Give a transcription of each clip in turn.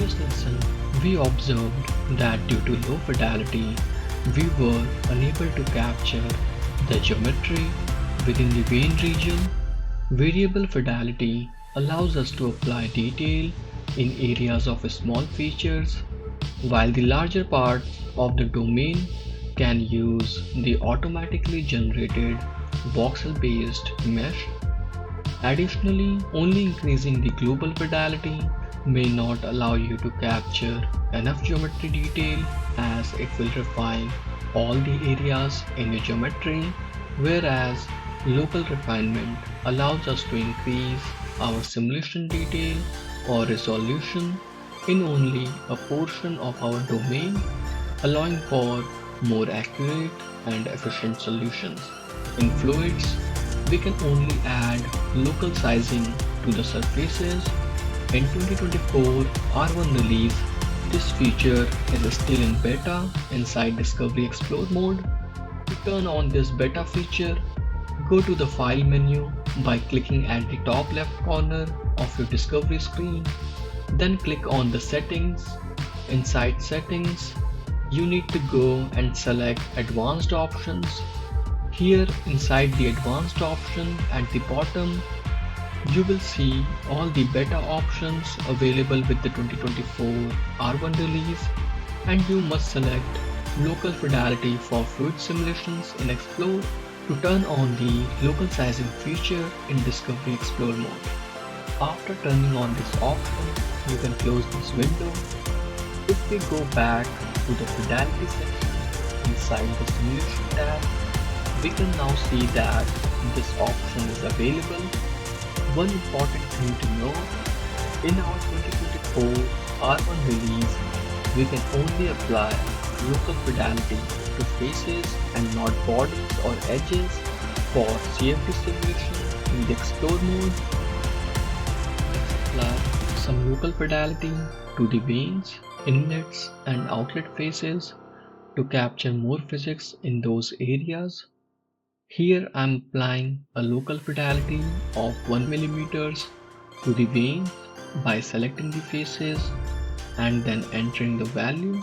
previous lesson, we observed that due to low fidelity, we were unable to capture the geometry within the vein region. Variable fidelity allows us to apply detail in areas of small features, while the larger parts of the domain can use the automatically generated voxel-based mesh. Additionally, only increasing the global fidelity may not allow you to capture enough geometry detail, as it will refine all the areas in your geometry, whereas local refinement allows us to increase our simulation detail or resolution in only a portion of our domain, allowing for more accurate and efficient solutions. In fluids, we can only add local sizing to the surfaces. In 2024 R1 release, this feature is still in beta inside Discovery Explore mode. To turn on this beta feature, go to the File menu by clicking at the top left corner of your Discovery screen. Then click on the Settings. Inside Settings, you need to go and select Advanced Options. Here inside the Advanced option at the bottom, you will see all the beta options available with the 2024 R1 release, and you must select Local Fidelity for fluid simulations in Explore to turn on the local sizing feature in Discovery Explore mode. After turning on this option, you can close this window. If we go back to the Fidelity section inside the Simulation tab, we can now see that this option is available. One important thing to note, in our 2024 R1 release, we can only apply local fidelity to faces and not borders or edges for CFD simulation in the Explore mode. Let's apply some local fidelity to the vanes, inlets and outlet faces to capture more physics in those areas. Here I am applying a local fidelity of 1 mm to the vein by selecting the faces and then entering the value.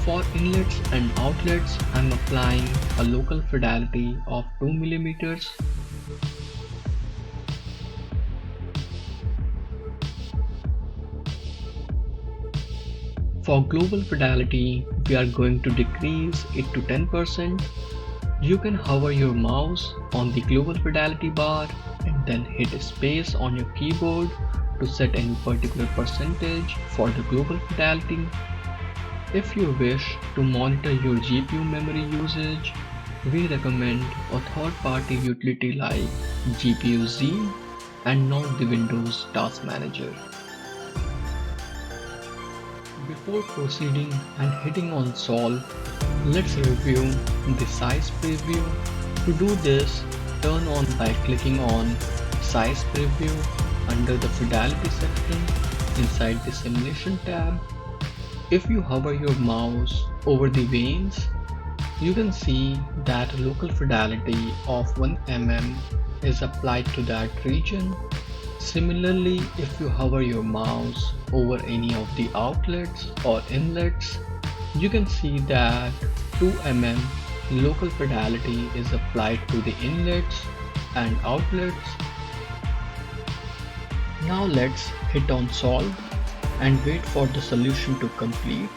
For inlets and outlets, I am applying a local fidelity of 2 mm. For global fidelity, we are going to decrease it to 10%. You can hover your mouse on the global fidelity bar and then hit space on your keyboard to set any particular percentage for the global fidelity. If you wish to monitor your GPU memory usage, we recommend a third-party utility like GPU-Z and not the Windows Task Manager. Before proceeding and hitting on solve, let's review the size preview. To do this, turn on by clicking on size preview under the fidelity section inside the simulation tab. If you hover your mouse over the vanes, you can see that local fidelity of 1 mm is applied to that region. Similarly, if you hover your mouse over any of the outlets or inlets, you can see that 2 mm local fidelity is applied to the inlets and outlets. Now let's hit on solve and wait for the solution to complete.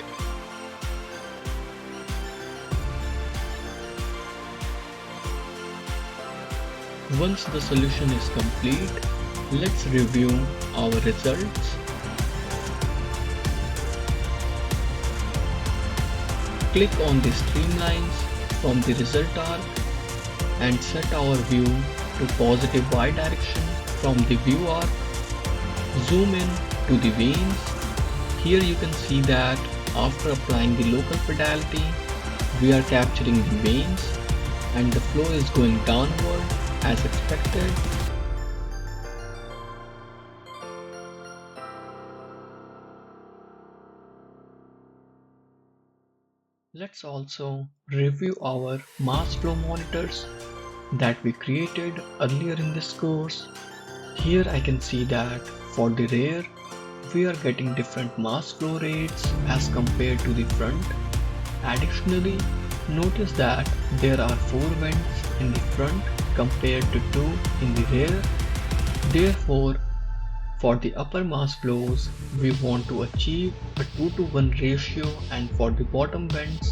Once the solution is complete, let's review our results. Click on the streamlines from the result arc and set our view to positive Y direction from the view arc. Zoom in to the vanes. Here you can see that after applying the local fidelity, we are capturing the vanes and the flow is going downward as expected. Let's also review our mass flow monitors that we created earlier in this course. Here I can see that for the rear, we are getting different mass flow rates as compared to the front. Additionally, notice that there are 4 vents in the front compared to 2 in the rear. Therefore, for the upper mass flows, we want to achieve a 2:1 ratio, and for the bottom vents,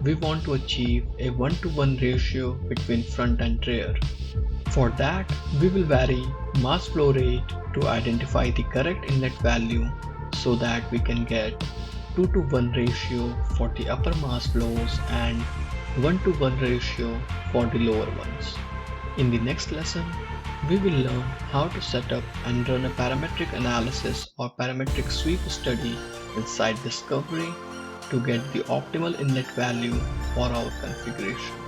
we want to achieve a 1:1 ratio between front and rear. For that, we will vary mass flow rate to identify the correct inlet value so that we can get 2:1 ratio for the upper mass flows and 1:1 ratio for the lower ones. In the next lesson, we will learn how to set up and run a parametric analysis or parametric sweep study inside Discovery to get the optimal inlet value for our configuration.